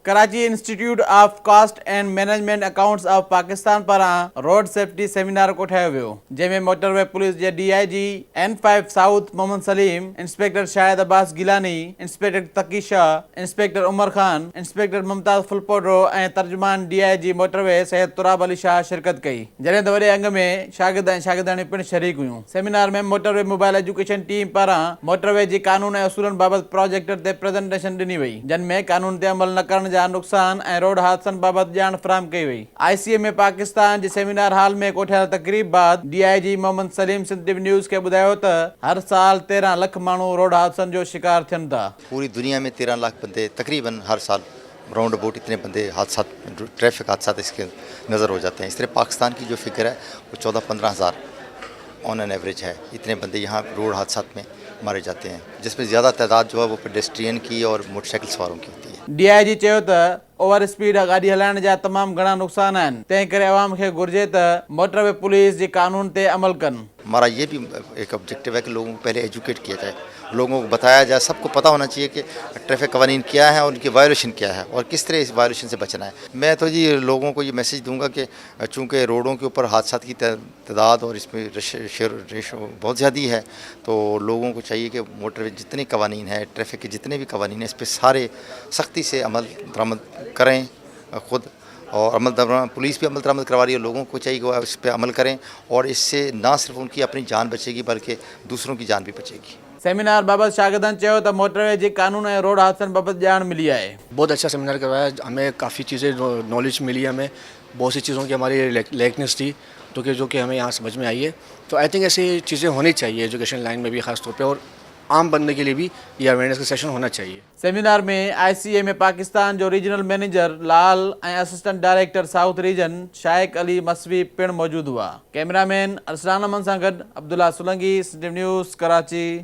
Karachi Institute of Cost and Management Accountants of Pakistan پاران road safety seminar کوٺايو ويو جنهن ۾ موٽر وے پوليس جي DIG N5 south Muhammad Saleem, inspector Shahid Abbas Gilani, inspector Taqi Shah, inspector Umar Khan, inspector Mumtaz فلپوڊرو ۽ ترجمان DIG موٽر وے سيد تراب علي شاہ شرڪت ڪئي، جڏهن ته وڏي انگ ۾ شاگرد ۽ شاگرداڻي پڻ شريڪ هيون. سيمينار ۾ موٽر وے موبائل ایجوڪيشن ٽيم پاران موٽر وے جي قانون ۽ اصولن بابت پروجيڪٽ تي پريزنٽيشن ڏني وئي، جن ۾ قانون تي عمل نہ ڪرڻ جا نقصان ۽ روڊ حادثن بابت ڄاڻ فراهم ڪئي وئي. ICMA پاڪستان جي سيمينار ہال ۾ کوٺيل تقريب بعد DIG محمد سليم سندھ نیوز کي ٻڌايو ته هر سال 13 لک ماڻهو روڊ حادثن جو شڪار ٿين ٿا. پوری دنیا میں 13 لاکھ بندے تقریباً ہر سال راؤنڈ اباؤٹ اتنے بندے حادثات ٹریفک حادثات اس کے نظر ہو جاتے ہیں. اس طرح پاکستان کی جو فگر ہے وہ 14-15 ہزار آن این ایوریج ہے. اتنے بندے یہاں روڈ حادثات میں مارے جاتے ہیں، جس میں زیادہ تعداد جو ہے وہ پیڈسٹرین کی اور موٹر سائیکل سواروں کی ہوتی ہے. DIG چيو ته اوور اسپيڊ گاڏي هلائڻ جا تمام گھڻا نقصان آهن، تنهن ڪري عوام کي گهرجي ته موٽر وے پوليس جي قانون تي عمل ڪن. ہمارا یہ بھی ایک آبجیکٹو ہے کہ لوگوں کو پہلے ایجوکیٹ کیا جائے، لوگوں کو بتایا جائے، سب کو پتہ ہونا چاہیے کہ ٹریفک قوانین کیا ہے اور ان کی وائلیشن کیا ہے اور کس طرح اس وائلیشن سے بچنا ہے. میں تو جی لوگوں کو یہ میسیج دوں گا کہ چونکہ روڈوں کے اوپر حادثات کی تعداد اور اس میں ریشو بہت زیادہ ہے، تو لوگوں کو چاہیے کہ موٹر وے جتنے قوانین ہیں، ٹریفک کے جتنے بھی قوانین ہیں، اس پہ سارے سختی سے عمل درآمد کریں خود، اور عمل درآمد پولیس بھی عمل درآمد کروا رہی ہے. لوگوں کو چاہیے کہ وہ اس پہ عمل کریں، اور اس سے نہ صرف ان کی اپنی جان بچے گی بلکہ دوسروں کی جان بھی بچے گی. سیمینار بابت شاگردن چيو ته موٹر وے جي قانون ۽ روڊ حادثن بابت ڄاڻ ملي آهي. بہت اچھا سیمینار کروایا، ہمیں کافی چیزیں نالج ملی، ہمیں بہت سی چیزوں کی ہماری لیکنیس تھی جو کہ ہمیں یہاں سمجھ میں آئی ہے. تو آئی تھنک ایسی چیزیں ہونی چاہیے ایجوکیشن لائن میں بھی، خاص طور پہ، اور عام بندے کے لیے بھی یہ اویئرنیس کا سیشن ہونا چاہیے. سیمینار میں ICMA پاکستان جو regional manager Lal ۽ assistant director south region Shaiq Ali مسوي پڻ موجود هئا. کیمرامین ارسلان امن سان گڏ عبداللہ سولنگي، سندھ نیوز، ڪراچي.